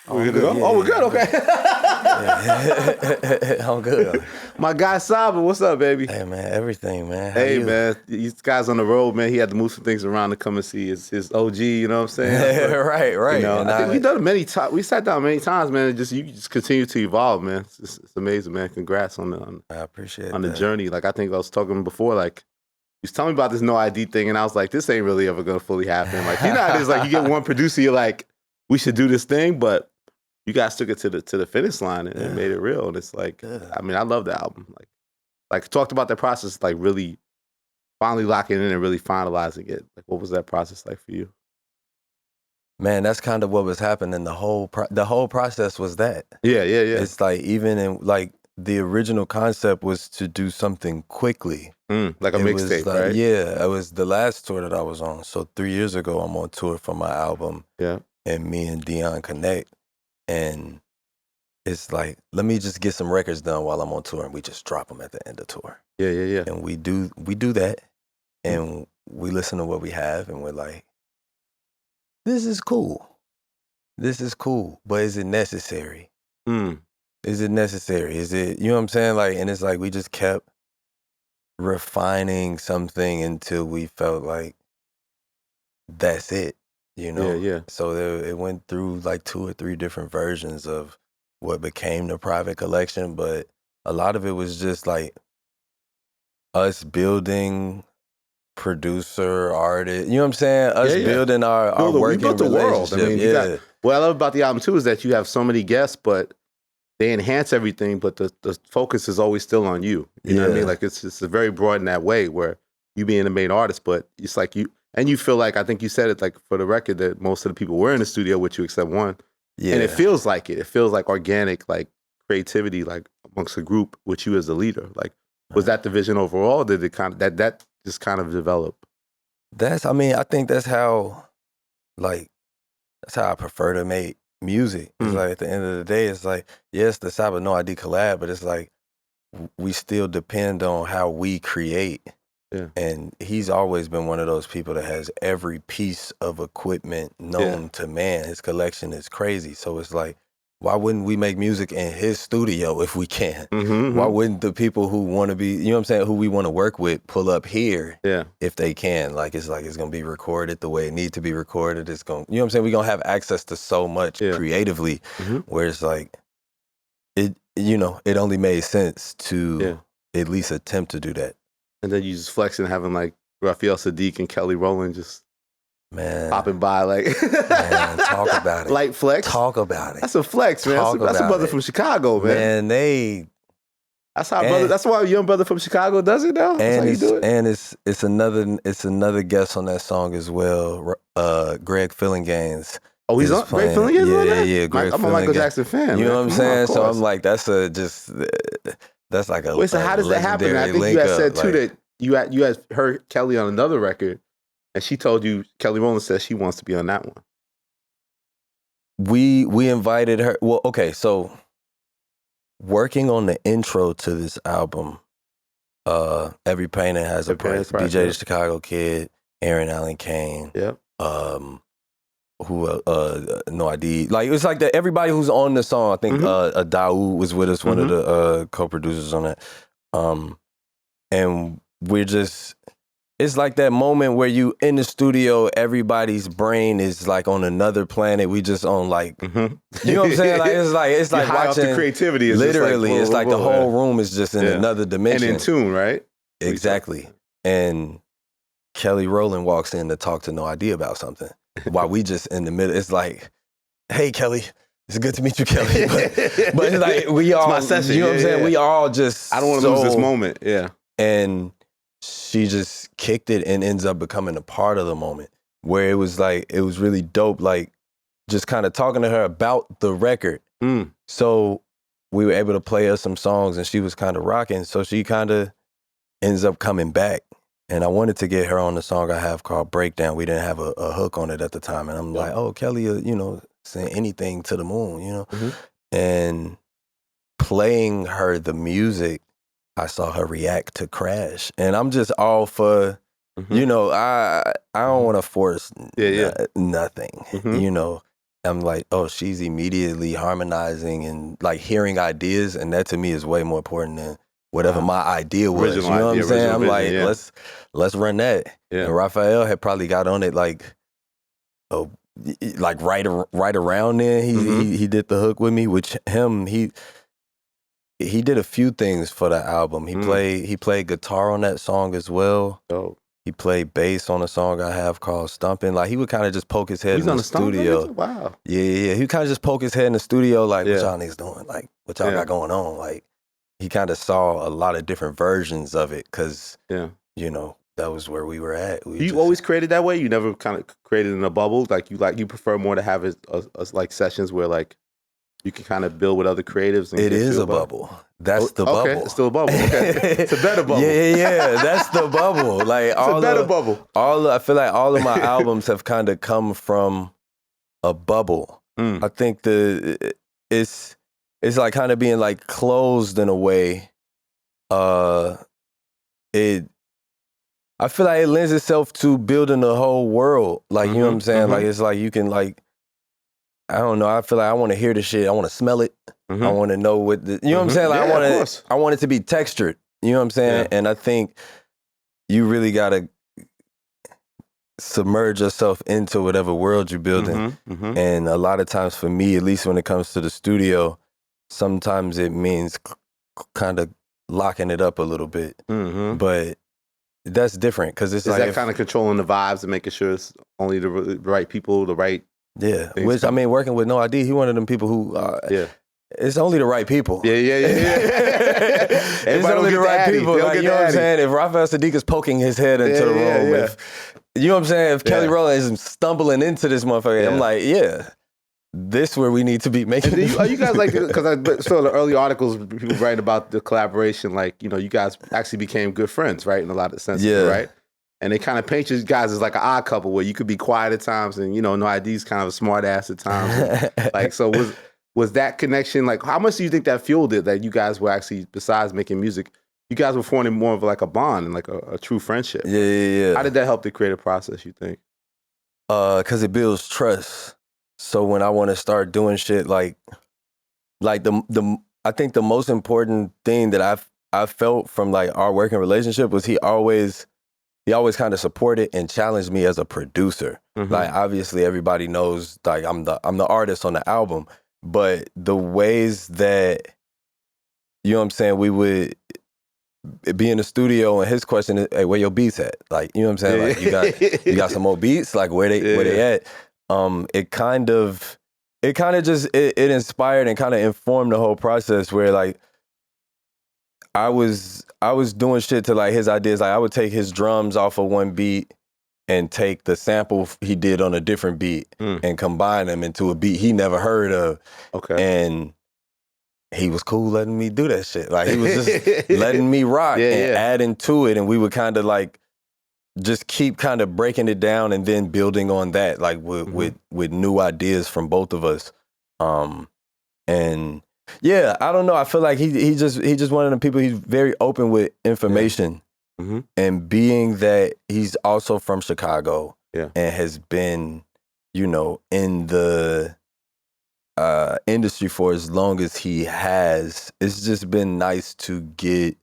We're good to go? Yeah, oh, we're good? Okay. I'm good. My guy Saba, what's up, baby? Hey, man, everything, man. How you? Man, these guys on the road, man, he had to move some things around to come and see his OG, you know what I'm saying? Right. You know, I think we've done it many times. We sat down many times, man. You just continue to evolve, man. It's amazing, man. Congrats on I appreciate the journey. Like, I think I was talking before, like, he was telling me about this No I.D. thing, and I was like, this ain't really ever gonna fully happen. Like, you know how it is, like, you get one producer, you're like, we should do this thing, but you guys took it to the finish line and made it real. And it's like, I mean, I love the album. Like talked about that process, like really finally locking in and really finalizing it. Like, what was that process like for you? Man, that's kind of what was happening. The whole process was that. Yeah. It's like, even in, like, the original concept was to do something quickly. Like a mixtape, like, right? Yeah, it was the last tour that I was on. So 3 years ago, I'm on tour for my album. Yeah. And me and Dion connect. And it's like, let me just get some records done while I'm on tour, and we just drop them at the end of tour. Yeah. And we do that, and we listen to what we have, and we're like, this is cool. But is it necessary? Is it necessary? Is it, you know what I'm saying? Like, and it's like, we just kept refining something until we felt like that's it, you know? Yeah. So it went through like 2 or 3 different versions of what became the private collection, but a lot of it was just like us building producer, artist, you know what I'm saying? Us building our working built the world. relationship. I mean, what I love about the album too is that you have so many guests, but they enhance everything, but the focus is always still on you. You know what I mean? Like, it's very broad in that way, where you being the main artist, but it's like you feel like, I think you said it, like, for the record, that most of the people were in the studio with you except one. Yeah. And it feels like it. It feels like organic, like creativity, like amongst a group with you as the leader. Like, was that the vision overall? Or did it kind of that just kind of develop? I think that's how I prefer to make music. It's like, at the end of the day, it's like, yes, the Saba No I.D. collab, but it's like, we still depend on how we create. Yeah. And he's always been one of those people that has every piece of equipment known to man. His collection is crazy. So it's like, why wouldn't we make music in his studio if we can? Why wouldn't the people who want to be, you know what I'm saying, who we want to work with, pull up here if they can? Like, it's going to be recorded the way it needs to be recorded. It's going, you know what I'm saying? We're going to have access to so much creatively, where it's like, it only made sense to at least attempt to do that. And then you just flexing, having like Raphael Sadiq and Kelly Rowland just popping by, like, man, talk about it. Light flex. Talk about it. That's a flex, man. That's a brother from Chicago, man. That's why a young brother from Chicago does it now. That's how you do it. And it's another guest on that song as well. Greg Fillingains. Oh, he's on Greg Fillingains? Yeah. Greg I'm a Michael Jackson fan. You know what I'm saying? So I'm like, that's like a. Wait, so how does that happen? I think you had said too that you had heard Kelly on another record, and she told you, Kelly Rowland says she wants to be on that one. We invited her. Well, okay, so working on the intro to this album, Every Painting Has a Price. DJ the Chicago Kid, Aaron Allen Kane. Yep. No I.D. Like, it's like that. Everybody who's on the song, I think Daoud was with us, one of the co-producers on that. And we're just, it's like that moment where you in the studio, everybody's brain is like on another planet. We just on like, you know what I'm saying? Like, it's like high watching off the creativity. It's literally, just like, it's like the whole room is just in another dimension. And in tune, right? Exactly. And Kelly Rowland walks in to talk to No I.D. about something. While we just in the middle, it's like, hey, Kelly, it's good to meet you, Kelly. But it's like, we all, it's my session. You know what I'm saying? We all just, I don't want to lose this moment. Yeah. And she just kicked it and ends up becoming a part of the moment, where it was like, it was really dope, like, just kind of talking to her about the record. So we were able to play her some songs, and she was kind of rocking. So she kind of ends up coming back. And I wanted to get her on the song I have called Breakdown. We didn't have a hook on it at the time. And I'm like, oh, Kelly, saying anything to the moon, And playing her the music, I saw her react to Crash. And I'm just all for, I don't want to force nothing, I'm like, oh, she's immediately harmonizing and like hearing ideas, and that to me is way more important than whatever my idea was. Original you know idea, what I'm saying? I'm vision, like, let's run that. Yeah. And Raphael had probably got on it like right around then. He did the hook with me, which he did a few things for the album. He played guitar on that song as well. Oh. He played bass on a song I have called Stumpin'. Like he would kind of just poke his head in the studio. Wow. Yeah. He would kind of just poke his head in the studio like, what y'all niggas doing? Like, what y'all got going on? Like, he kind of saw a lot of different versions of it because, you know, that was where we were at. You always created that way? You never kind of created in a bubble? Like you prefer more to have like sessions where like you can kind of build with other creatives? And it is a bubble. That's the bubble. Okay, it's still a bubble. Okay. It's a better bubble. Yeah. That's the bubble. Like it's a better bubble. I feel like all of my albums have kind of come from a bubble. I think it's like kind of being like closed in a way. I feel like it lends itself to building the whole world. Like, you know what I'm saying? Like, it's like you can like, I don't know. I feel like I want to hear the shit. I want to smell it. I want to know what you know what I'm saying? Like, I want it to be textured. You know what I'm saying? Yeah. And I think you really got to submerge yourself into whatever world you're building. And a lot of times for me, at least when it comes to the studio, sometimes it means kind of locking it up a little bit. But that's different because it's like... Is that kind of controlling the vibes and making sure it's only the right people, the right... Yeah, which I mean, working with No I.D, he one of them people who, it's only the right people. Yeah. It's only the right people. Like, you know what I'm saying? If Raphael Sadiq is poking his head into the room, if, you know what I'm saying? If Kelly Rowland is stumbling into this motherfucker, I'm like, this where we need to be making. Are you guys like? Because I saw the early articles people writing about the collaboration. Like, you know, you guys actually became good friends, right? In a lot of senses, right? And they kind of paint you guys as like an odd couple where you could be quiet at times and, you know, No I.D's kind of a smart ass at times. And, like, so was that connection, like, how much do you think that fueled it, that you guys were actually, besides making music, you guys were forming more of like a bond and like a true friendship? Yeah. How did that help the creative process, you think? Because it builds trust. So when I want to start doing shit, like I think the most important thing that I felt from like our working relationship was he always kind of supported and challenged me as a producer. Like, obviously everybody knows like I'm the artist on the album, but the ways that, you know what I'm saying, we would be in the studio and his question is, hey, where your beats at? Like, you know what I'm saying? Like, you got some more beats? Like, where they at? It kind of just inspired and kind of informed the whole process where like I was doing shit to like his ideas. Like, I would take his drums off of one beat and take the sample he did on a different beat and combine them into a beat he never heard of. Okay. And he was cool letting me do that shit. Like, he was just letting me rock and adding to it. And we would kind of like just keep kind of breaking it down and then building on that, like with new ideas from both of us. And yeah, I don't know. I feel like he just one of the people. He's very open with information, and being that he's also from Chicago and has been, you know, in the industry for as long as he has. It's just been nice to get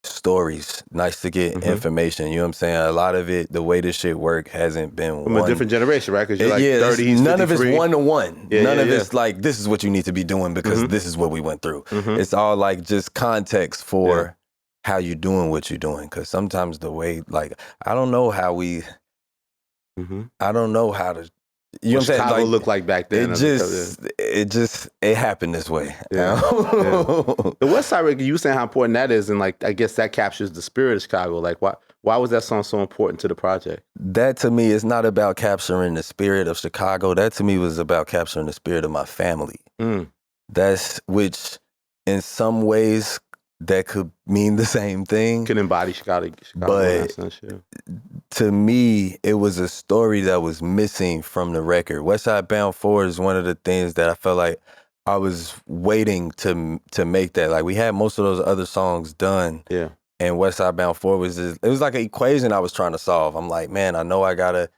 stories, nice to get information. You know what I'm saying? A lot of it, the way this shit work, hasn't been from a different generation, right? Because you're like 30, he's none 53. of it's one-to-one. None of it's like, this is what you need to be doing because this is what we went through. It's all like just context for how you're doing what you're doing. Because sometimes the way, like, I don't know how to, you know what I'm saying? Chicago looked like back then. It happened this way. The Westside record, you were saying how important that is, and like I guess that captures the spirit of Chicago. Like, why was that song so important to the project? That to me is not about capturing the spirit of Chicago. That to me was about capturing the spirit of my family. That's which, in some ways, that could mean the same thing. Can embody Chicago, but to me, it was a story that was missing from the record. Westside Bound 4 is one of the things that I felt like I was waiting to make that. Like, we had most of those other songs done. Yeah. And Westside Bound 4 was just, it was like an equation I was trying to solve. I'm like, man, I know I gotta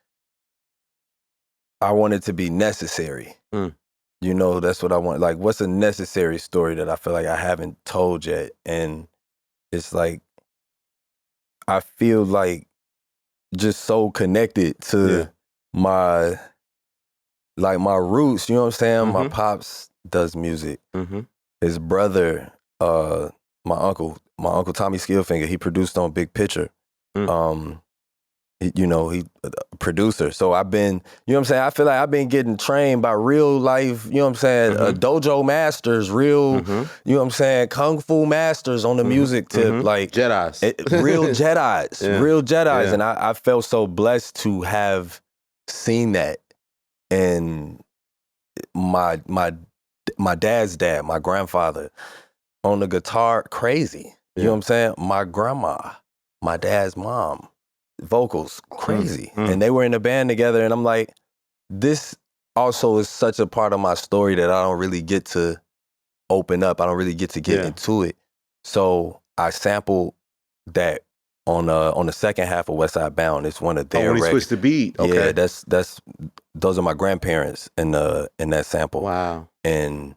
I want it to be necessary. You know, that's what I want. Like, what's a necessary story that I feel like I haven't told yet? And it's like, I feel like just so connected to my roots, you know what I'm saying? My pops does music. His brother, my uncle Tommy Skillfinger, he produced on Big Picture. You know, he a producer. So I've been, you know what I'm saying? I feel like I've been getting trained by real life, you know what I'm saying? Dojo masters, real, you know what I'm saying? Kung Fu masters on the music tip, like Jedis. Real Jedis. And I felt so blessed to have seen that. And my dad's dad, my grandfather, on the guitar, crazy. You know what I'm saying? My grandma, my dad's mom, vocals, crazy. And they were in a band together, and I'm like, this also is such a part of my story that I don't really get to open up. I don't really get to get into it. So I sampled that on the second half of Westside Bound. It's one of their when he switched the beat. Okay. Yeah, those are my grandparents in that sample. Wow. And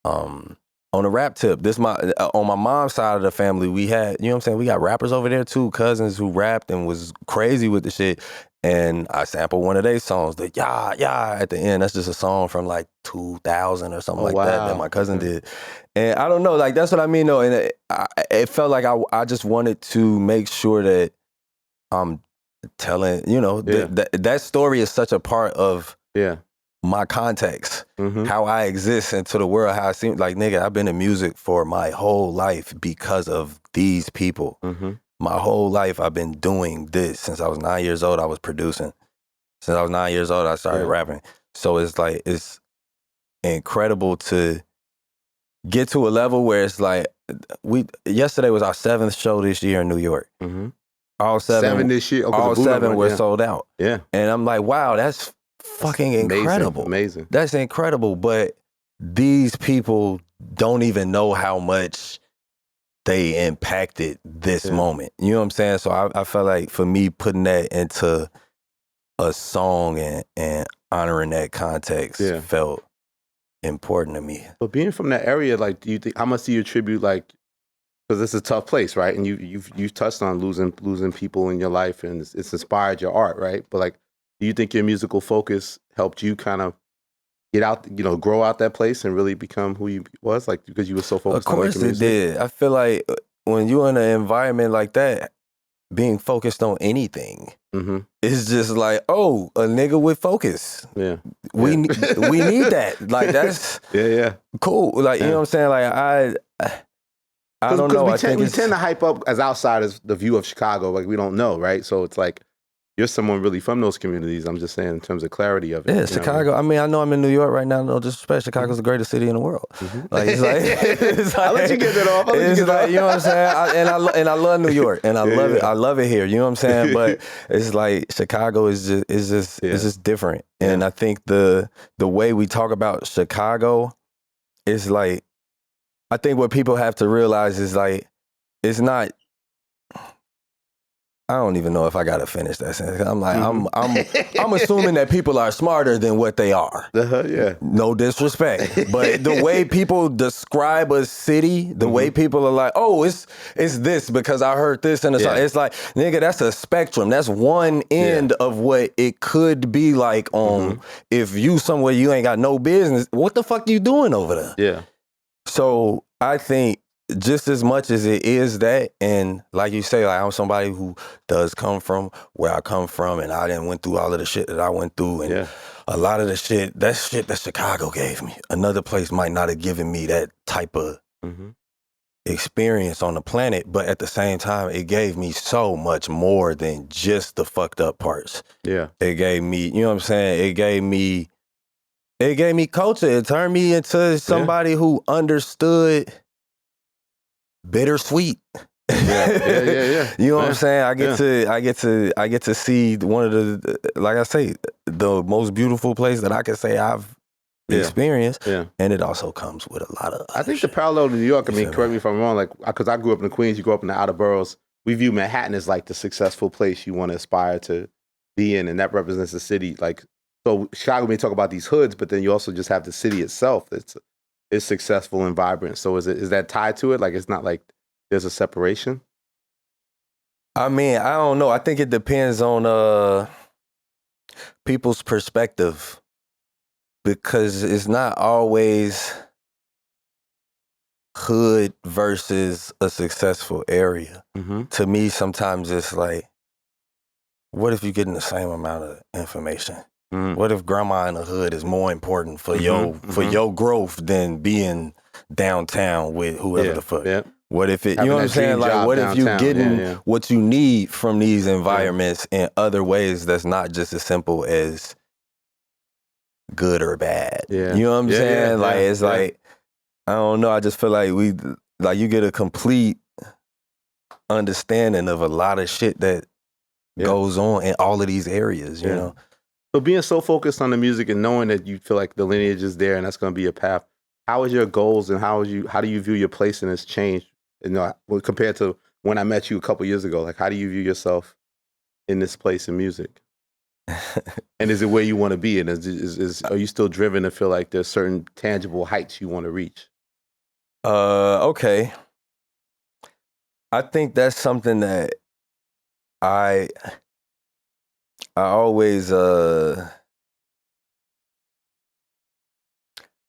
on the rap tip, on my mom's side of the family, we had, you know what I'm saying, we got rappers over there too, cousins who rapped and was crazy with the shit. And I sampled one of their songs, the yeah at the end. That's just a song from like 2000 or something that my cousin did. And I don't know, like that's what I mean though. And it felt like I just wanted to make sure that I'm telling, you know, that story is such a part of my context, how I exist into the world, how I seem like, nigga, I've been in music for my whole life because of these people. My whole life I've been doing this. Since I was 9 years old, I was producing. Since I was 9 years old, I started rapping. So it's like, it's incredible to get to a level where it's like, yesterday was our 7th show this year in New York. All seven this year. All 7 were sold out. Yeah. And I'm like, wow, that's fucking incredible. Amazing. That's incredible. But these people don't even know how much they impacted this moment. You know what I'm saying? So I felt like for me putting that into a song and honoring that context felt important to me. But being from that area, like, do you think, how much do you attribute, like, because it's a tough place, right? And you've touched on losing people in your life, and it's inspired your art, right? But like, do you think your musical focus helped you kind of get out, you know, grow out that place and really become who you was, like, because you were so focused on making music? Of course it did. I feel like when you're in an environment like that, being focused on anything, it's just like, oh, a nigga with focus. Yeah. We need that. Like, that's cool. Like, you know what I'm saying? Like, I don't know. We tend to hype up as outsiders the view of Chicago, like we don't know, right? So it's like, you're someone really from those communities. I'm just saying in terms of clarity of it. Yeah, Chicago. I mean, I know I'm in New York right now. No disrespect. Chicago's the greatest city in the world. Like, it's like, I'll let you get that off. You know what I'm saying? And I love New York, and I love it. I love it here. You know what I'm saying? But it's like Chicago is just different. And I think the way we talk about Chicago is like, I think what people have to realize is like, it's not. I don't even know if I gotta finish that sentence. I'm like, I'm assuming that people are smarter than what they are. No disrespect, but the way people describe a city, the way people are like, oh, it's this because I heard this in the song. It's like, nigga, that's a spectrum. That's one end of what it could be like on if you somewhere you ain't got no business. What the fuck you doing over there? Yeah. So I think, just as much as it is that, and like you say, like, I'm somebody who does come from where I come from, and I didn't went through all of the shit that I went through, and a lot of the shit that Chicago gave me, another place might not have given me that type of experience on the planet, but at the same time, it gave me so much more than just the fucked up parts. Yeah. It gave me, you know what I'm saying? It gave me culture. It turned me into somebody who understood bittersweet. Yeah. You know what I'm saying? I get to see one of the, like I say, the most beautiful place that I can say I've experienced. Yeah. And it also comes with a lot of I think the parallel to New York, I mean, correct me if I'm wrong, like, because I grew up in the Queens, you grew up in the outer boroughs, we view Manhattan as like the successful place you want to aspire to be in, and that represents the city. Like, So Chicago may talk about these hoods, but then you also just have the city itself that's successful and vibrant. So is that tied to it? Like it's not like there's a separation? I mean, I don't know. I think it depends on people's perspective, because it's not always hood versus a successful area. Mm-hmm. To me, sometimes it's like, what if you're getting the same amount of information? Mm-hmm. What if grandma in the hood is more important for your growth than being downtown with whoever the fuck? Yeah. What if it, you know what I'm saying? Like, what if you're getting what you need from these environments in other ways that's not just as simple as good or bad? Yeah. You know what I'm saying? Like, it's like, I don't know. I just feel like you get a complete understanding of a lot of shit that goes on in all of these areas, you know? So being so focused on the music and knowing that you feel like the lineage is there and that's going to be a path, how is your goals and how do you view your place in this change? You know, compared to when I met you a couple years ago, like how do you view yourself in this place in music? And is it where you want to be? And are you still driven to feel like there's certain tangible heights you want to reach? Okay. I think that's something that I always I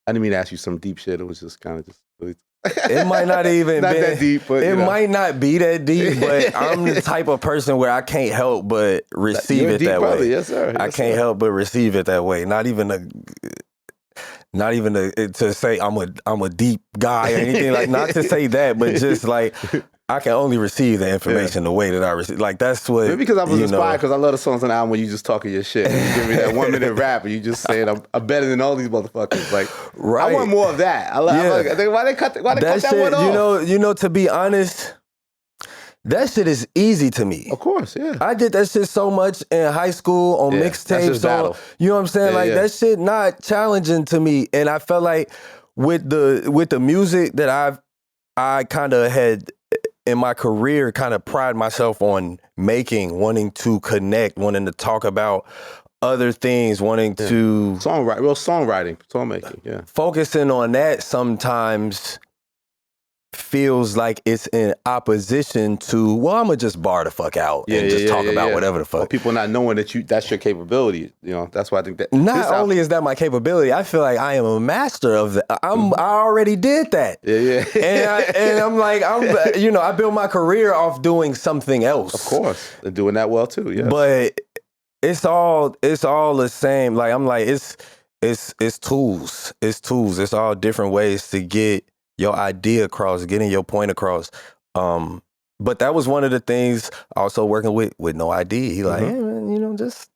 didn't mean to ask you some deep shit. It was just kind of really it might not even not that deep, but it might not be that deep, but I'm the type of person where I can't help but receive it that way. Yes, sir. I can't help but receive it that way. Not even to say I'm a deep guy or anything, like, not to say that, but just like I can only receive the information the way that I receive. Like, that's what. Maybe because I was inspired, because I love the songs on the album when you just talking your shit. You give me that 1 minute rap and you just saying I'm better than all these motherfuckers. Like, right. I want more of that. Why they cut that one off? You know, to be honest, that shit is easy to me. Of course, yeah. I did that shit so much in high school on mixtapes. You know what I'm saying? That shit not challenging to me. And I felt like with the music that I kind of had in my career, kind of pride myself on making, wanting to connect, wanting to talk about other things, wanting to songwriting, filmmaking, focusing on that sometimes feels like it's in opposition to, well, I'm gonna just bar the fuck out and just talk about whatever the fuck. Or people not knowing that's your capability. You know, that's why I think that not only is that my capability, I feel like I am a master of that. I already did that. And I'm like, I built my career off doing something else. Of course, and doing that well too. Yeah, but it's all the same. Like, I'm like, it's tools. It's tools. It's all different ways to get your idea across, getting your point across. But that was one of the things also working with No I.D. He like, hey, man, just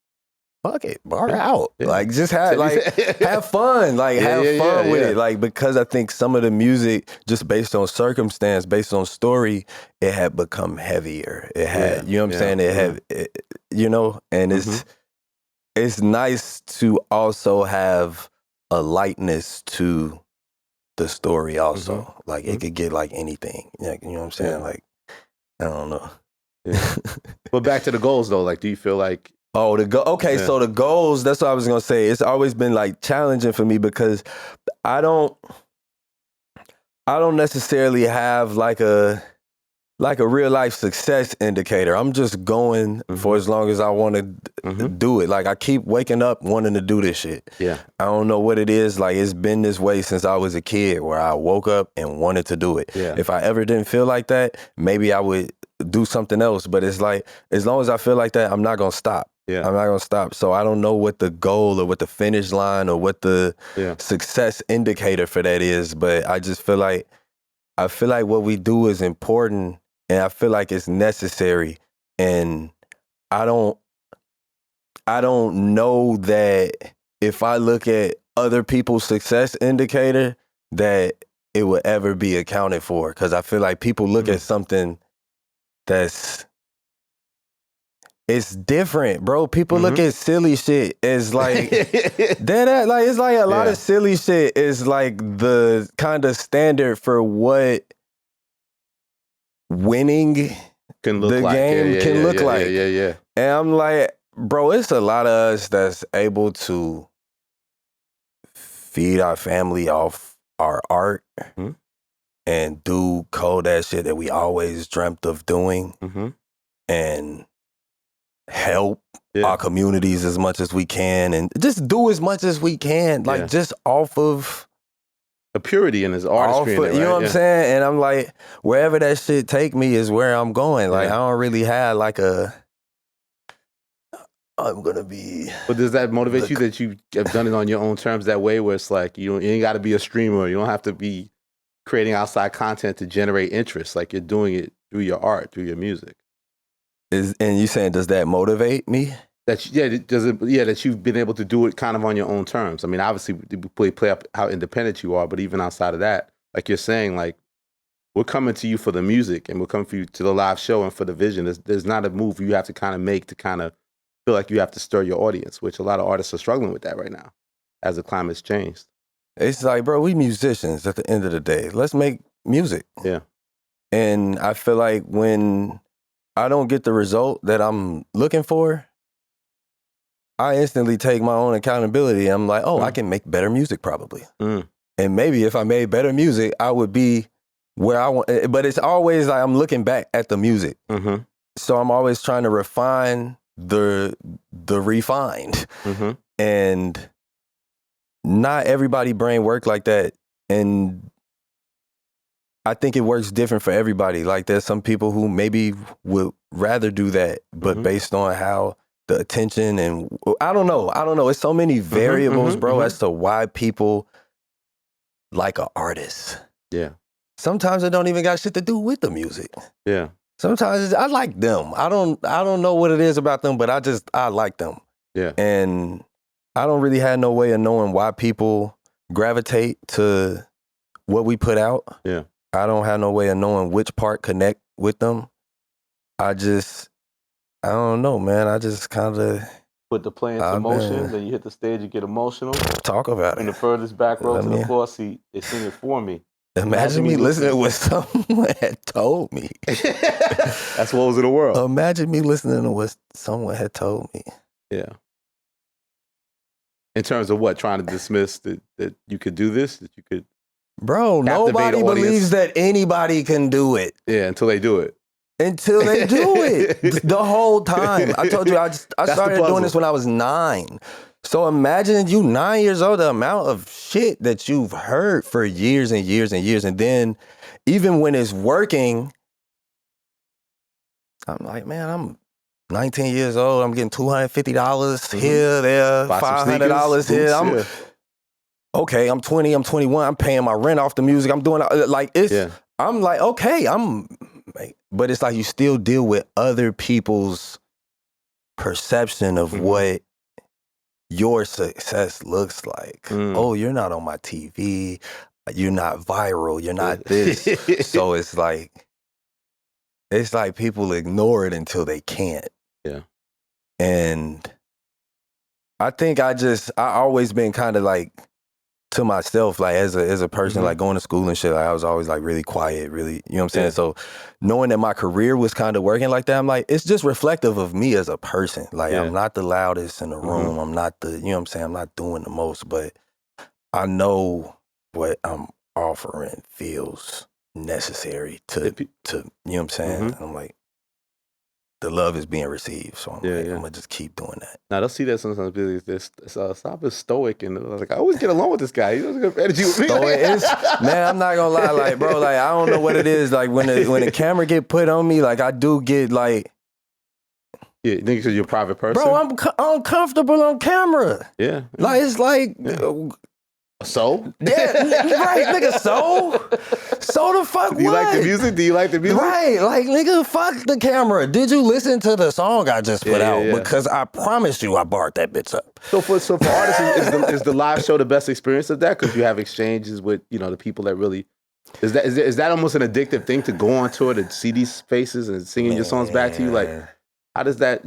fuck it, bar out. Like, just have fun. Like, have fun with it. Like, because I think some of the music, just based on circumstance, based on story, it had become heavier. It had, you know what I'm saying? It had, and it's nice to also have a lightness to the story also. Like, it could get like anything. Like, you know what I'm saying? Like, I don't know. But back to the goals though, like, do you feel like so the goals, that's what I was gonna say. It's always been like challenging for me because I don't necessarily have like a real life success indicator. I'm just going for as long as I want to do it. Like, I keep waking up wanting to do this shit. Yeah. I don't know what it is. Like, it's been this way since I was a kid, where I woke up and wanted to do it. Yeah. If I ever didn't feel like that, maybe I would do something else. But it's like, as long as I feel like that, I'm not going to stop. Yeah. I'm not going to stop. So I don't know what the goal or what the finish line or what the success indicator for that is. But I just feel like, what we do is important. And I feel like it's necessary. And I don't know that if I look at other people's success indicator, that it would ever be accounted for. Because I feel like people look at something it's different, bro. People look at silly shit as like, it's like a lot of silly shit is like the kind of standard for what winning can look the like. game can look like. Yeah. And I'm like, Bro, it's a lot of us that's able to feed our family off our art and do cold ass shit that we always dreamt of doing and help our communities as much as we can and just do as much as we can, like just off of the purity in his artistry. You know what I'm saying? And I'm like, wherever that shit take me is where I'm going. Like I don't really have like I'm gonna be. But does that motivate you that you have done it on your own terms that way, where it's like you ain't got to be a streamer, you don't have to be creating outside content to generate interest, like you're doing it through your art, through your music. And you saying, does that motivate me? That that you've been able to do it kind of on your own terms. I mean, obviously we play up how independent you are, but even outside of that, like you're saying, like we're coming to you for the music and we're coming for you to the live show and for the vision. There's not a move you have to kind of make to kind of feel like you have to stir your audience, which a lot of artists are struggling with that right now as the climate's changed. It's like, bro, we musicians at the end of the day. Let's make music. Yeah. And I feel like when I don't get the result that I'm looking for, I instantly take my own accountability. I'm like, oh, I can make better music probably. And maybe if I made better music, I would be where I want. But it's always like I'm looking back at the music. So I'm always trying to refine the refined. And not everybody brain work like that. And I think it works different for everybody. Like there's some people who maybe would rather do that, but based on how the attention and I don't know. It's so many variables, bro, as to why people like an artist. Yeah. Sometimes it don't even got shit to do with the music. Yeah. Sometimes I like them. I don't know what it is about them, but I like them. Yeah. And I don't really have no way of knowing why people gravitate to what we put out. Yeah. I don't have no way of knowing which part connect with them. I don't know, man. I just kind of put the play into motion. Then you hit the stage, you get emotional. Talk about it. In the furthest back row to the floor seat, they sing it for me. Imagine me listening to what someone had told me. That's what was in the world. Imagine me listening to what someone had told me. Yeah. In terms of what? Trying to dismiss that you could do this? That you could... Bro, nobody believes that anybody can do it. Yeah, until they do it. Until they do it. The whole time. I told you, I started doing this when I was 9. So imagine you 9 years old, the amount of shit that you've heard for years and years and years. And then even when it's working, I'm like, man, I'm 19 years old. I'm getting $250 here, there, $500 here. Okay, I'm 20, I'm 21. I'm paying my rent off the music. I'm doing, like, I'm like, okay, but it's like you still deal with other people's perception of what your success looks like. Oh, you're not on my TV. You're not viral. You're not this. So it's like people ignore it until they can't. Yeah. And I think I always been kind of like to myself, like as a person, like going to school and shit, like I was always like really quiet, really, you know what I'm saying? Yeah. So knowing that my career was kind of working like that, I'm like, it's just reflective of me as a person. Like I'm not the loudest in the room. I'm not the, you know what I'm saying? I'm not doing the most, but I know what I'm offering feels necessary to you know what I'm saying? And I'm like, the love is being received, so I'm I'm gonna just keep doing that. Now they'll see that sometimes. This Saba's stoic, and I was like, I always get along with this guy. He doesn't have energy with me. Stoic is, man. I'm not gonna lie, like bro, like I don't know what it is. Like when the camera get put on me, like I do get like. Yeah, you think because you're a private person, bro. I'm uncomfortable on camera. Yeah, like it's like. So? Yeah, right, nigga, so the fuck Do you like the music? Do you like the music? Right, like, nigga, fuck the camera. Did you listen to the song I just put out? Yeah. Because I promise you I barred that bitch up. So for artists, is the live show the best experience of that? Because you have exchanges with, the people that really... Is that almost an addictive thing to go on tour, to see these faces and singing your songs back to you? Like, how does that,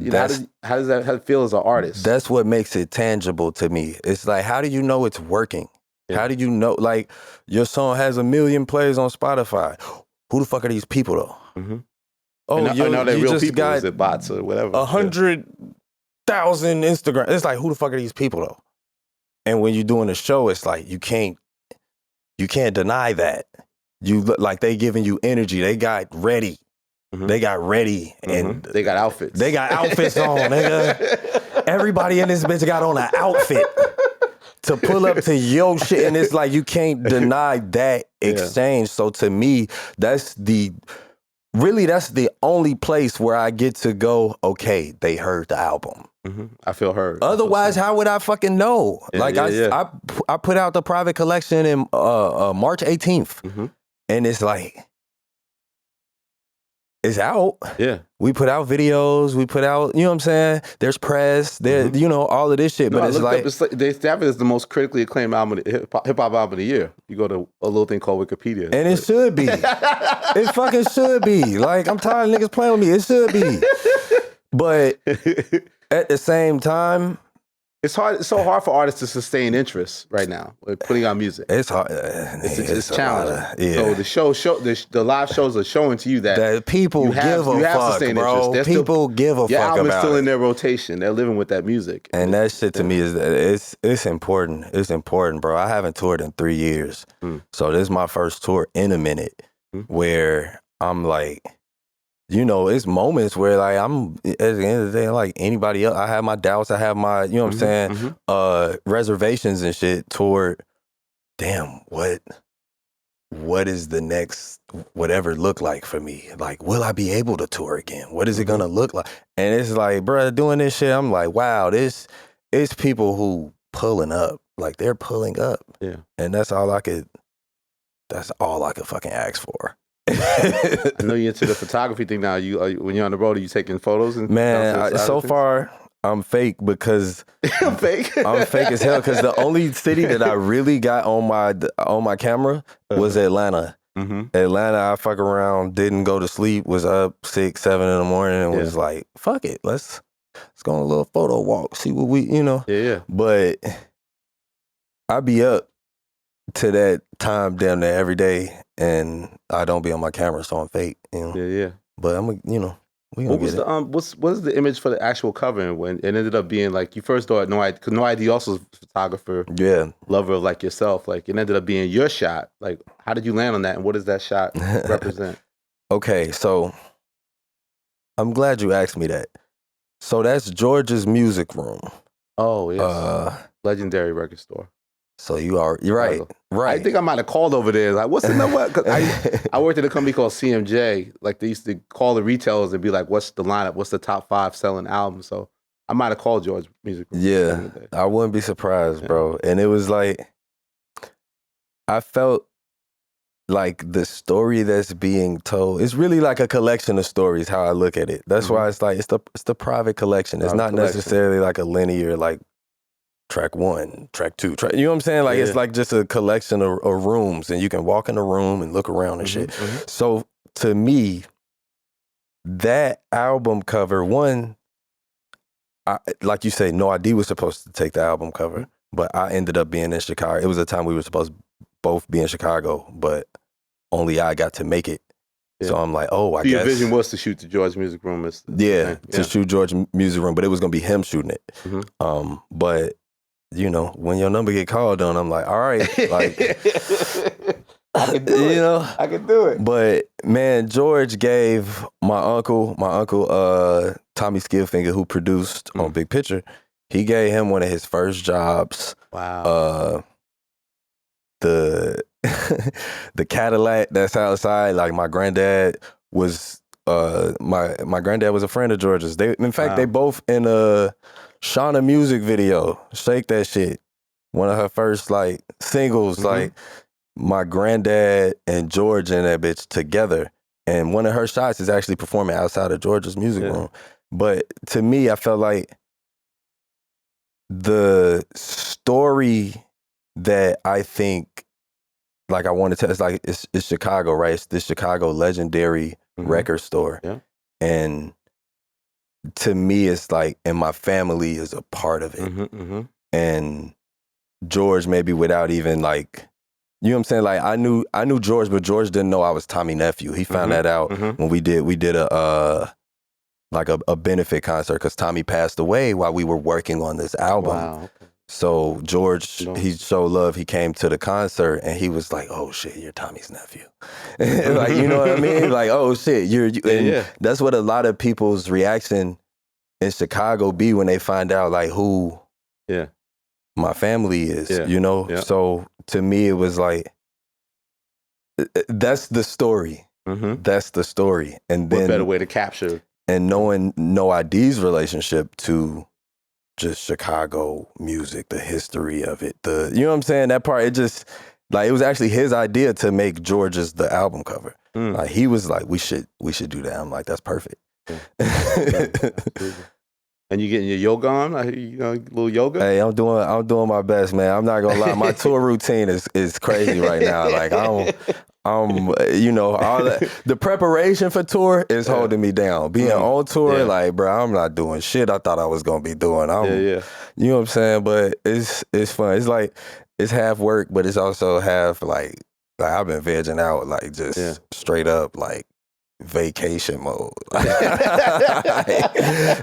how does that feel as an artist? That's what makes it tangible to me. It's like, how do you know it's working? Yeah. How do you know, like, your song has 1 million plays on Spotify. Who the fuck are these people, though? Oh, you know they real just people, got is it bots or whatever? 100 100,000 Instagram. It's like, who the fuck are these people though? And when you're doing a show, it's like you can't deny that. You look like they giving you energy. They got ready. They got ready, and they got outfits. They got outfits on, nigga. Everybody in this bitch got on an outfit to pull up to your shit, and it's like you can't deny that exchange. So to me, that's the only place where I get to go, okay, they heard the album. I feel heard. Otherwise, how would I fucking know? I put out the private collection in March 18th, and it's like, it's out. Yeah. We put out videos. We put out, you know what I'm saying? There's press. There, you know, all of this shit. But it's like they established as the most critically acclaimed album, hip hop album of the year. You go to a little thing called Wikipedia. And it should be. It fucking should be. Like, I'm tired of niggas playing with me. It should be. But at the same time, it's hard. It's so hard for artists to sustain interest right now with putting out music. It's hard. It's challenging. So the live shows are showing to you that people give a fuck, bro. People give a fuck about it. Your album is still in their rotation. They're living with that music. And that shit to me is it's important. It's important, bro. I haven't toured in 3 years, so this is my first tour in a minute where I'm like, you know, it's moments where like I'm at the end of the day, like anybody else, I have my doubts, I have my, you know what I'm saying, reservations and shit toward, damn, what is the next whatever look like for me? Like, will I be able to tour again? What is it gonna look like? And it's like, bro, doing this shit, I'm like, wow, it's people who pulling up, like they're pulling up. Yeah. And that's all I could fucking ask for. I know you're into the photography thing now. When you're on the road, are you taking photos? Man, so far I'm fake because I'm fake. I'm fake as hell because the only city that I really got on my camera was Atlanta. Atlanta, I fuck around, didn't go to sleep, was up 6, 7 in the morning, and was like, fuck it, let's go on a little photo walk, see what we, you know. Yeah. But I be up to that time damn near every day, and I don't be on my camera, so I'm fake. You know? Yeah. But I'm, you know, we gonna get it. What is the image for the actual cover? When it ended up being like you first thought No I.D, because No I.D also is a photographer, lover of like yourself. Like it ended up being your shot. Like how did you land on that, and what does that shot represent? Okay, so I'm glad you asked me that. So that's George's music room. Oh yes, legendary record store. So you're right. I think I might have called over there. Like, what's the number? Cause I worked at a company called CMJ. Like, they used to call the retailers and be like, "What's the lineup? What's the top 5 selling albums?" So I might have called George Music Room. Yeah, I wouldn't be surprised, bro. And it was like, I felt like the story that's being told. It's really like a collection of stories. How I look at it. That's why it's like it's the private collection. It's not necessarily like a linear like. Track 1, track 2, you know what I'm saying? Like, it's like just a collection of rooms, and you can walk in the room and look around and shit. So, to me, that album cover, one, like you say, No I.D was supposed to take the album cover, but I ended up being in Chicago. It was a time we were supposed to both be in Chicago, but only I got to make it. Yeah. So I'm like, oh, I guess. Your vision was to shoot the George Music Room. To shoot George Music Room, but it was going to be him shooting it. But you know, when your number get called on, I'm like, all right, like, I can do it. You know, I can do it. But man, George gave my uncle, Tommy Skillfinger, who produced on Big Picture, he gave him one of his first jobs. Wow. The Cadillac that's outside. Like my granddad was, my granddad was a friend of George's. In fact, they both in a Shauna music video, Shake That Shit, one of her first like singles, like my granddad and George in that bitch together. And one of her shots is actually performing outside of George's music room. But to me, I felt like the story that I think like I want to tell, it's like, it's Chicago, right? It's this Chicago legendary record store. Yeah. And to me, it's like, and my family is a part of it. And George, maybe without even like, you know what I'm saying? Like I knew George, but George didn't know I was Tommy nephew. He found that out when we did like a benefit concert because Tommy passed away while we were working on this album. Wow. Okay. So George, he showed love. He came to the concert and he was like, "Oh shit, you're Tommy's nephew." Like, you know what I mean? Like, "Oh shit, you're." And that's what a lot of people's reaction in Chicago be when they find out like who my family is. You know. Yeah. So to me, it was like, that's the story. That's the story. And then what better way to capture? And knowing No I.D's relationship to just Chicago music, the history of it, you know what I'm saying? That part, it just, like, it was actually his idea to make George's the album cover. Like, he was like, we should do that. I'm like, that's perfect. And you getting your yoga on? You know, a little yoga? Hey, I'm doing my best, man. I'm not gonna lie. My tour routine is crazy right now. Like, you know, all that, the preparation for tour is holding me down. Being on tour, like, bro, I'm not doing shit I thought I was gonna be doing. You know what I'm saying? But it's fun. It's like, it's half work, but it's also half like I've been vegging out, like, just straight up, like, vacation mode.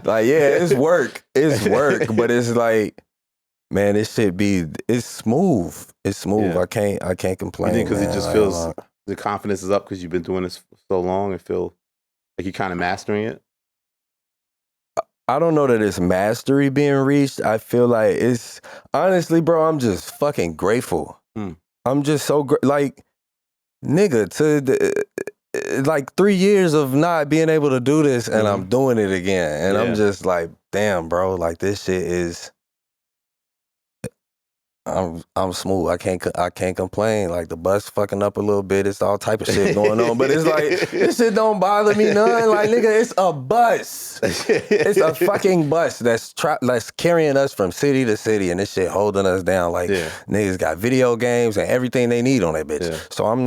Like, it's work. It's work, but it's like, man, it's smooth. It's smooth. I can't complain. You think because it just feels the confidence is up because you've been doing this for so long and feel like you're kind of mastering it? I don't know that it's mastery being reached. I feel like it's, honestly, bro, I'm just fucking grateful. I'm just so like, nigga, like 3 years of not being able to do this and I'm doing it again. And I'm just like, damn, bro, like, this shit is, I'm smooth. I can't complain. Like, the bus fucking up a little bit. It's all type of shit going on. But it's like, this shit don't bother me none. Like, nigga, it's a bus. It's a fucking bus that's carrying us from city to city, and this shit holding us down. Like, niggas got video games and everything they need on that bitch. So I'm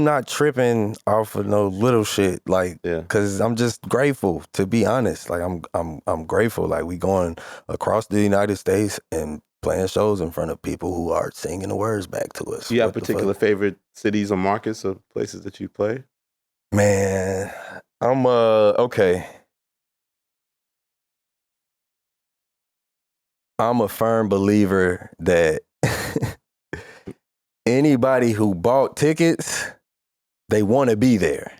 not tripping off of no little shit, like, cause I'm just grateful, to be honest. Like, I'm grateful. Like, we going across the United States and playing shows in front of people who are singing the words back to us. Do you have particular favorite cities or markets or places that you play? Man, I'm okay. I'm a firm believer that anybody who bought tickets, they want to be there.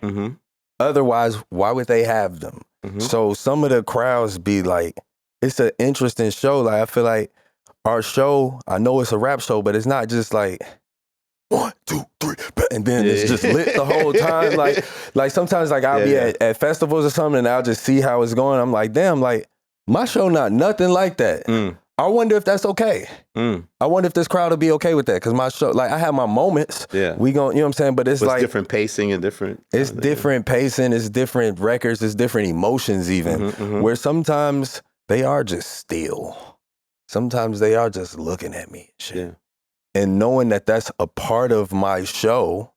Otherwise, why would they have them? So some of the crowds be like, it's an interesting show. Like, I feel like our show, I know it's a rap show, but it's not just like 1, 2, 3, and then it's just lit the whole time. Like sometimes, like, I'll be at festivals or something and I'll just see how it's going. I'm like, damn, like, my show not nothing like that. I wonder if that's okay. I wonder if this crowd will be okay with that. Cause my show, like, I have my moments. We gon', you know what I'm saying? But it's like different pacing and different. It's different pacing. It's different records. It's different emotions even. Where sometimes they are just still. Sometimes they are just looking at me. Shit. And knowing that that's a part of my show,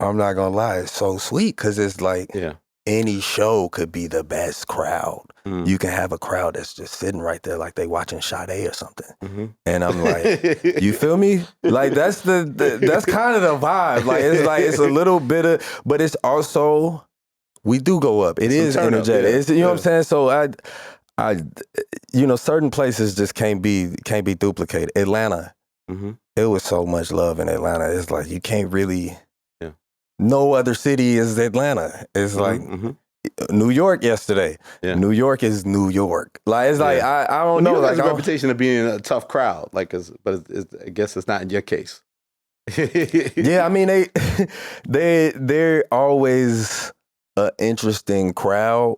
I'm not gonna lie, it's so sweet. Cause it's like, any show could be the best crowd. You can have a crowd that's just sitting right there like they watching Sade or something. And I'm like, you feel me? Like, that's that's kind of the vibe. Like, it's a little bit of, but it's also, we do go up. It is energetic. It's, you know what I'm saying? So I, you know, certain places just can't be duplicated. Atlanta, it was so much love in Atlanta. It's like, you can't really, no other city is Atlanta. It's like New York yesterday. New York is New York. Like, it's like, I don't know. New York like, has a reputation of being a tough crowd. Like, but I guess it's not in your case. I mean, they're always an interesting crowd.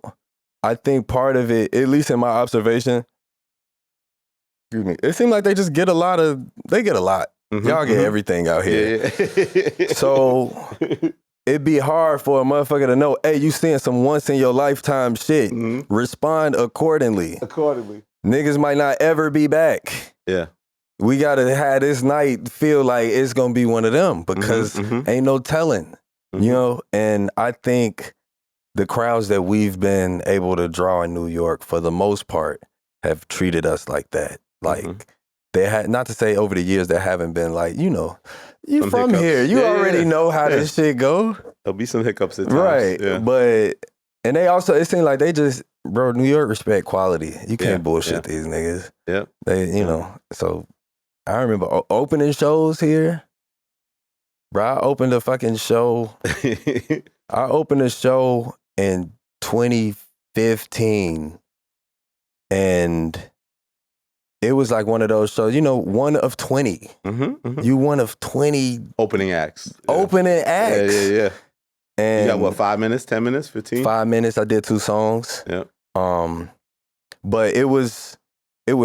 I think part of it, at least in my observation, it seems like they just get a lot. Y'all get everything out here. So it'd be hard for a motherfucker to know, hey, you seeing some once in your lifetime shit. Respond accordingly. Niggas might not ever be back. We gotta have this night feel like it's gonna be one of them because ain't no telling, you know? And I think the crowds that we've been able to draw in New York, for the most part, have treated us like that. Like, they had, not to say over the years there haven't been, like, you know, you some from hiccups. Here, you already know how this shit go. There'll be some hiccups at times. Right, but And they also, it seemed like they just, bro, New York respect quality. You can't bullshit these niggas. Yeah. They, you know, so I remember opening shows here. Bro, I opened a fucking show. I opened a show in 2015. And it was like one of those shows, you know, one of 20. You one of 20 opening acts. Yeah. And you got what, 5 minutes, 10 minutes, 15? 5 minutes. I did 2 songs. Yeah. But it was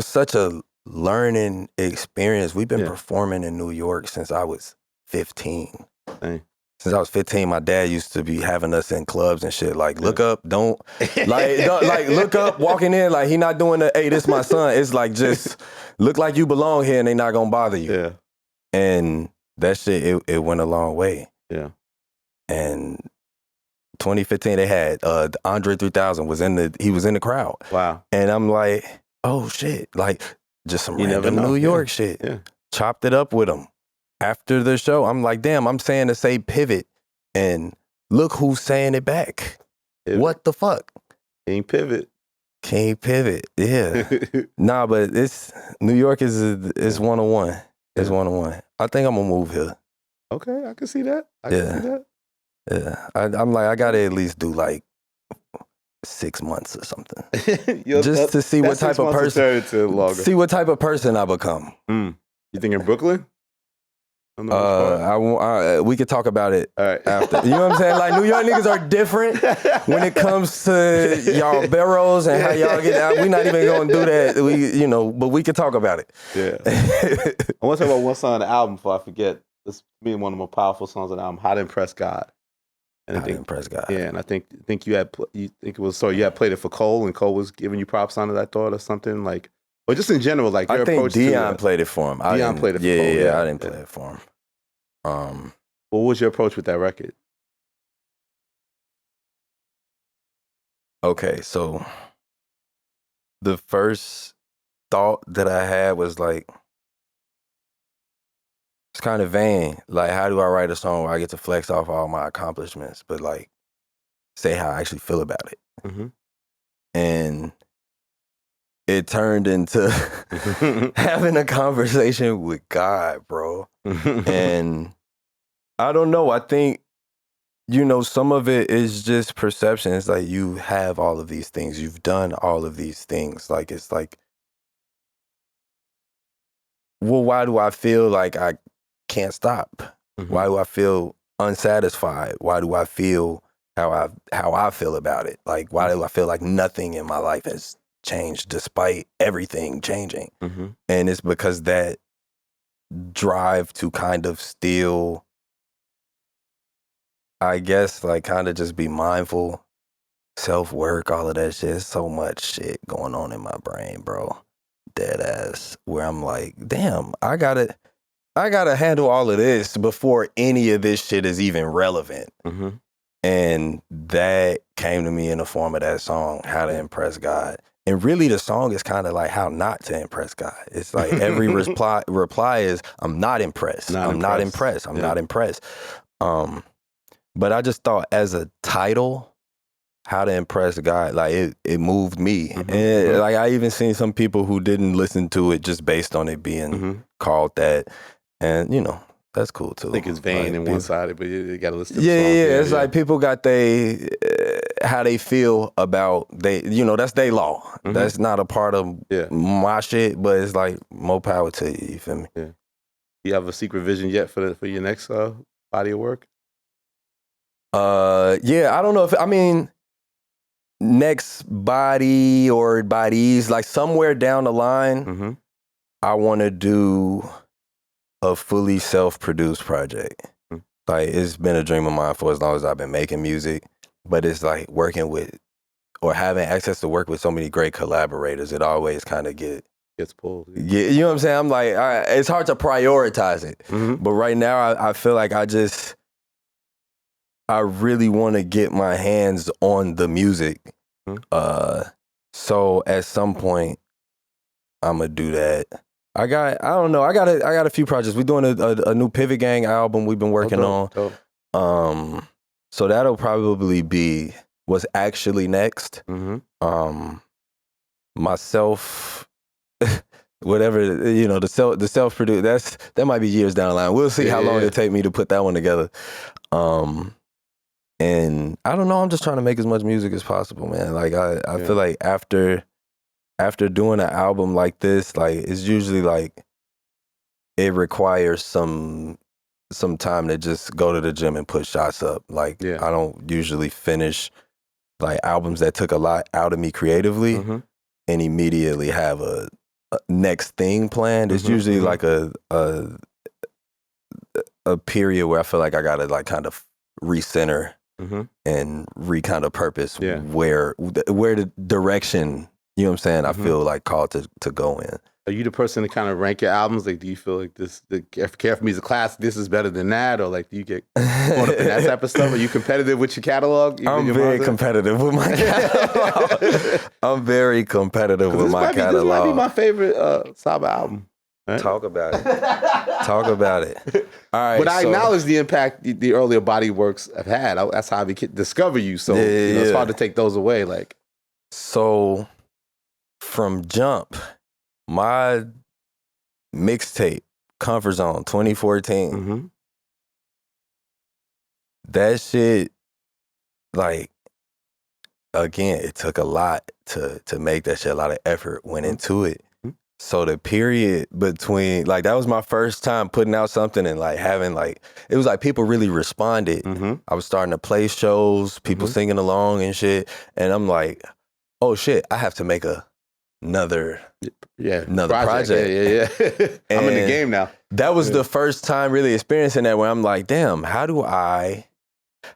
such a learning experience. We've been performing in New York since I was 15. Dang. Since I was 15, my dad used to be having us in clubs and shit. Like, look up, don't look up, walking in, like he not doing the, hey, this my son. It's like, just look like you belong here and they not gonna bother you. Yeah. And that shit, it went a long way. Yeah. And 2015, they had Andre 3000 was in the crowd. Wow. And I'm like, oh shit, like just some random New York shit. Yeah. Chopped it up with him. After the show, I'm like, damn, I'm saying to say pivot, and look who's saying it back. Pivot. What the fuck? Can't pivot. Yeah. Nah, but it's New York is 101. It's 101. I think I'm gonna move here. Okay, I can see that. I can see that. Yeah. I'm like, I gotta at least do like 6 months or something. Just to see what type of person. See what type of person I become. You think in Brooklyn? We could talk about it after. You know what I'm saying? Like, New York niggas are different when it comes to y'all barrels and how y'all get out. We're not even gonna do that. But we could talk about it. Yeah. I want to talk about one song on the album before I forget. This being one of the more powerful songs on the album, "How to Impress God." And How to Impress God. Yeah, and I think you had played it for Cole, and Cole was giving you props on it, I thought, or something like, or just in general, like your approach. I think Dion played it for him. Dion played it for Cole. Yeah, I didn't play it for him. What was your approach with that record? Okay, so the first thought that I had was like, it's kind of vain. Like, how do I write a song where I get to flex off all my accomplishments, but like say how I actually feel about it? And it turned into having a conversation with God, bro. And I don't know. I think, some of it is just perception. It's like, you have all of these things. You've done all of these things. Like, it's like, well, why do I feel like I can't stop? Why do I feel unsatisfied? Why do I feel how I feel about it? Like, why do I feel like nothing in my life has changed despite everything changing? And it's because that drive to kind of still, I guess, like, kind of just be mindful, self-work, all of that shit. There's so much shit going on in my brain, bro. Dead ass. Where I'm like, damn, I gotta handle all of this before any of this shit is even relevant. And that came to me in the form of that song, How to Impress God. And really the song is kind of like how not to impress God. It's like every reply is, I'm not impressed. I'm not impressed. But I just thought, as a title, How to Impress God, like it moved me. And like, I even seen some people who didn't listen to it just based on it being called that. And that's cool too. I think it's vain and one-sided, but you got to listen to the song. It's like people got how they feel about that's their law. That's not a part of my shit, but it's like, more power to you. You feel me? Yeah. You have a secret vision yet for your next body of work? I don't know if next body or bodies, like somewhere down the line, I want to do a fully self-produced project. Like, it's been a dream of mine for as long as I've been making music, but it's like working with, or having access to work with so many great collaborators, it always kind of gets pulled. Yeah, you know what I'm saying? I'm like, it's hard to prioritize it. But right now, I feel like I really want to get my hands on the music. So at some point, I'm gonna do that. I got a few projects. We're doing a new Pivot Gang album we've been working on. So that'll probably be what's actually next. Myself, whatever, you know, the self-produce, that might be years down the line. We'll see how long it'll take me to put that one together. And I don't know, I'm just trying to make as much music as possible, man. Like I feel like after doing an album like this, like it's usually like it requires some time to just go to the gym and put shots up. Like I don't usually finish like albums that took a lot out of me creatively and immediately have a next thing planned. It's usually like a period where I feel like I gotta like kind of recenter and kind of purpose where the direction, you know what I'm saying, I feel like called to go in. Are you the person to kind of rank your albums? Like, do you feel like Care For Me is a classic, this is better than that? Or like, do you get caught up in that type of stuff? Are you competitive with your catalog? I'm very competitive with my catalog. I'm very competitive with my catalog. This might be my favorite Saba album. Right? Talk about it. Talk about it. All right. But I acknowledge the impact the earlier body works have had. That's how I discover you. So you know, it's hard to take those away. Like, so from jump, my mixtape, Comfort Zone, 2014, that shit, like, again, it took a lot to make that shit. A lot of effort went into it. So the period between, like, that was my first time putting out something and like having like, it was like people really responded. I was starting to play shows, people singing along and shit. And I'm like, oh shit, I have to make another project. Yeah. I'm in the game now. That was the first time really experiencing that where I'm like, damn, how do I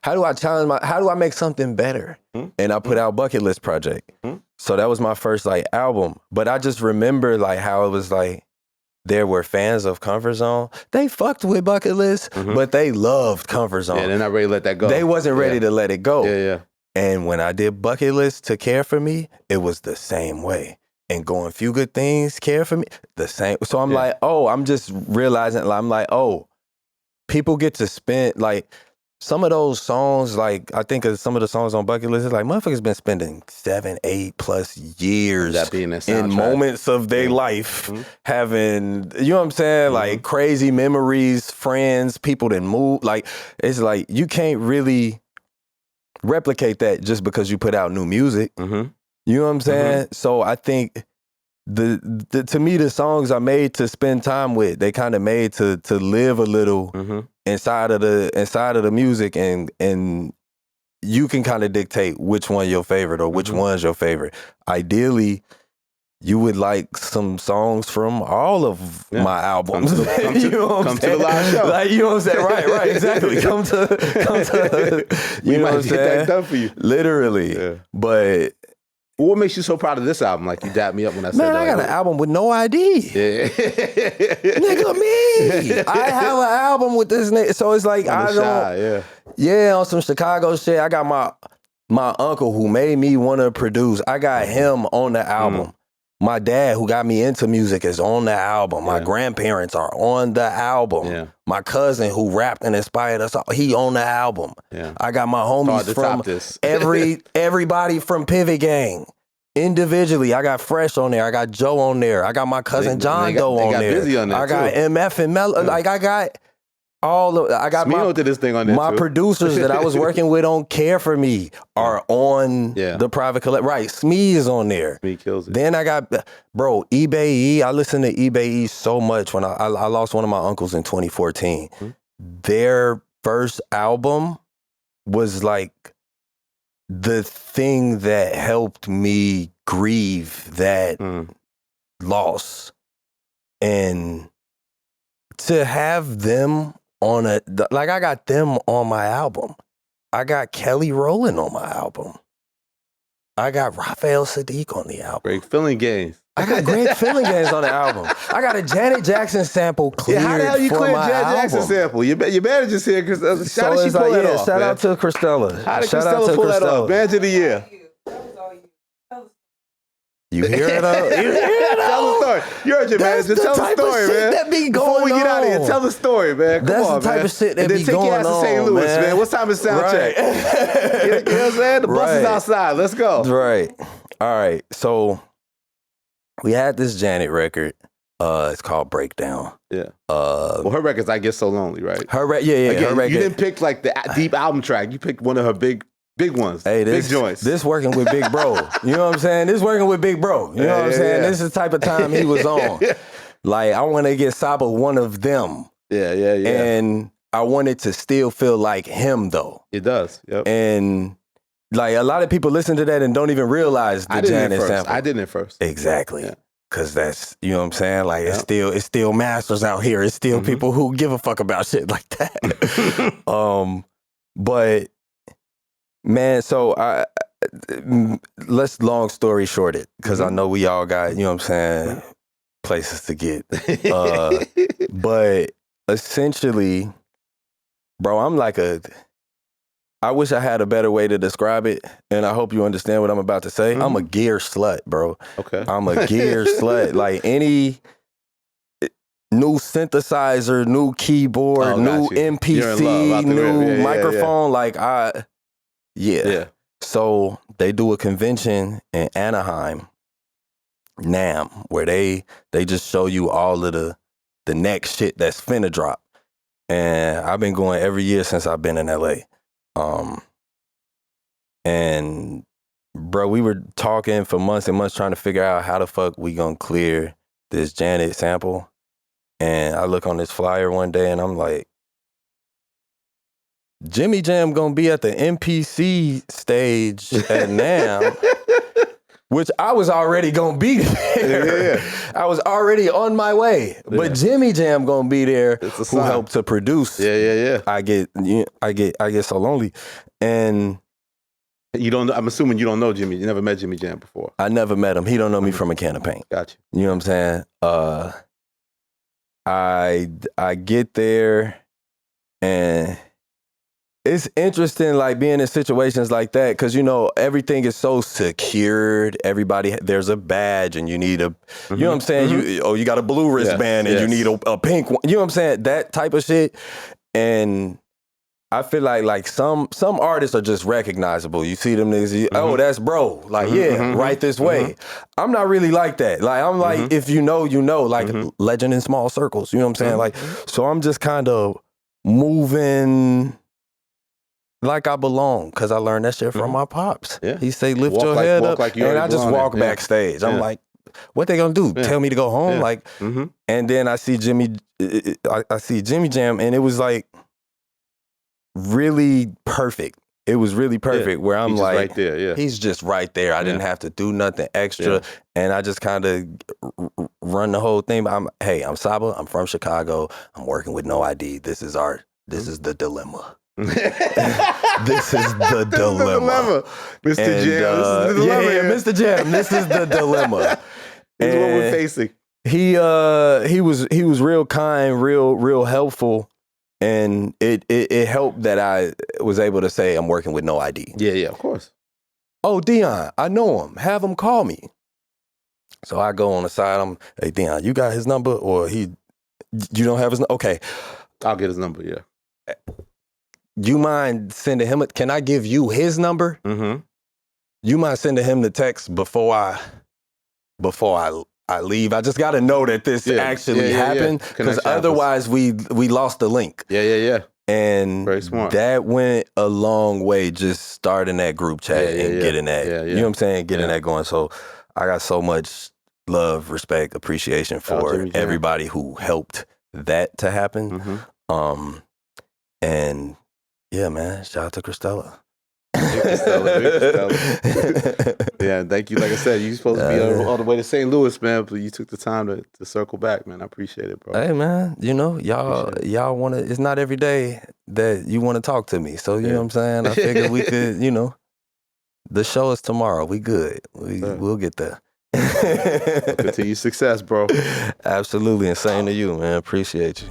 challenge how do I make something better? And I put out Bucket List Project. So that was my first like album. But I just remember like how it was like, there were fans of Comfort Zone. They fucked with Bucket List, but they loved Comfort Zone. Yeah, they're not ready to let that go. They wasn't ready to let it go. Yeah. And when I did Bucket List to Care For Me, it was the same way. And Going Few Good Things, Care For Me, the same. So I'm like, oh, I'm just realizing, I'm like, oh, people get to spend, like, some of those songs, like, I think of some of the songs on Bucket List, it's like, motherfuckers been spending 7, 8+ years that being in moments of their life, having, you know what I'm saying, like, crazy memories, friends, people that move. Like, it's like, you can't really replicate that just because you put out new music. You know what I'm saying? So I think to me, the songs are made to spend time with. They kind of made to live a little inside of the music, and you can kind of dictate which one your favorite or which one's your favorite. Ideally, you would like some songs from all of my albums. Come to the live show. Like, you know what I'm saying? Right, exactly. Come to you know what I'm saying? Get that done for you. Literally. Yeah. But what makes you so proud of this album? Like, you dapped me up when I said that. Man, I got an album with No I.D. Yeah. Nigga, me. I have an album with this nigga. So it's like, on some Chicago shit. I got my uncle who made me want to produce. I got him on the album. My dad, who got me into music, is on the album. My grandparents are on the album. My cousin, who rapped and inspired us, he on the album. I got my homies from everybody from Pivot Gang. Individually, I got Fresh on there. I got Joe on there. I got my cousin John Doe on there. Busy on there. I got MF and Mel. Like, I got all of. I got Smino did this thing on there my too. Producers that I was working with on Care For Me are on the private collect. Right, Smee is on there. Smee kills it. Then I got, EWE. I listened to EWE so much when I lost one of my uncles in 2014. Their first album was like the thing that helped me grieve that loss. And to have them on I got them on my album. I got Kelly Rowland on my album. I got Raphael Sadiq on the album. Great feeling games. I got great feeling games on the album. I got a Janet Jackson sample cleared for my album. How the hell you cleared Janet Jackson sample? Your manager's here. How did she pull that off? Shout out to Christella. How did Christella pull that off? Manager of the year. You hear it all? You hear it all? Tell the story. You heard your manager. Tell the story, man. That be going Before we get out of here, on. tell the story, man. Come That's on, the type man. of shit that and be then take going your ass to St. on, Louis, man. What time is sound check? You know what I'm saying? The bus is outside. Let's go. Right. All right. So we had this Janet record. It's called Breakdown. Yeah. Well, her records, I Get So Lonely, right? Her record. Her record. You didn't pick like the deep album track. You picked one of her big ones. Hey, big joints. This working with Big Bro. You know what I'm saying? This working with Big Bro. You know what I'm saying? This is the type of time he was on. Like, I want to get Saba one of them. Yeah. And I want it to still feel like him, though. It does. Yep. And like, a lot of people listen to that and don't even realize the Janet sample. I didn't at first. Exactly. Yeah. Cause that's, you know what I'm saying? Like, it's still masters out here. It's still people who give a fuck about shit like that. But man, so let's long story short it, because I know we all got, you know what I'm saying, places to get. But essentially, bro, I'm like I wish I had a better way to describe it, and I hope you understand what I'm about to say. I'm a gear slut, bro. Okay. I'm a gear slut. Like, any new synthesizer, new keyboard, new MPC, new microphone, like yeah. So they do a convention in Anaheim, NAMM, where they just show you all of the next shit that's finna drop. And I've been going every year since I've been in LA. And bro, we were talking for months and months trying to figure out how the fuck we gonna clear this Janet sample. And I look on this flyer one day and I'm like, Jimmy Jam gonna be at the MPC stage at NAMM, which I was already gonna be there. I was already on my way, but Jimmy Jam gonna be there, who helped to produce. I get so lonely, and you don't. I'm assuming you don't know Jimmy. You never met Jimmy Jam before. I never met him. He don't know me from a can of paint. Gotcha. You know what I'm saying? I get there, and it's interesting, like, being in situations like that, because, you know, everything is so secured. Everybody, there's a badge, and you need a, you know what I'm saying? You got a blue wristband, and you need a pink one. You know what I'm saying? That type of shit. And I feel like some artists are just recognizable. You see them niggas, oh, that's bro. Like, right this way. I'm not really like that. Like, I'm like, if you know, like, legend in small circles. You know what I'm saying? Like, so I'm just kind of moving like I belong, because I learned that shit from my pops. He say, lift your head up, and I just walk backstage. I'm like, what they gonna do? Tell me to go home? Like, and then I see Jimmy Jam, and it was like really perfect. It was really perfect, where I'm like, right there, he's just right there. I didn't have to do nothing extra, and I just kind of run the whole thing. I'm Saba. I'm from Chicago. I'm working with No I.D. This is the dilemma. This is the dilemma. Mr. Jam. This is the dilemma. Mr. Jam. This is the dilemma. This is what we're facing. He was real kind, real helpful, and it helped that I was able to say I'm working with No I.D. Yeah, of course. Oh, Dion, I know him. Have him call me. So I go on the side. Hey, Dion, you got his number, or you don't have his number? Okay, I'll get his number. Yeah. You mind sending him? Can I give you his number? You mind sending him the text before I leave? I just got to know that this actually happened, because otherwise we lost the link. Yeah. And very smart. That went a long way, just starting that group chat and getting that. You know what I'm saying? Getting that going. So I got so much love, respect, appreciation for everybody who helped that to happen. And yeah, man, shout out to Christella. Yeah, thank you. Like I said, you supposed to be all the way to St. Louis, man, but you took the time to circle back, man. I appreciate it, bro. Hey, man, you know, y'all want to, it's not every day that you want to talk to me. So, you know what I'm saying? I figured we could, you know, the show is tomorrow. We good. We'll get there. Continue success, bro. Absolutely. And same to you, man. Appreciate you.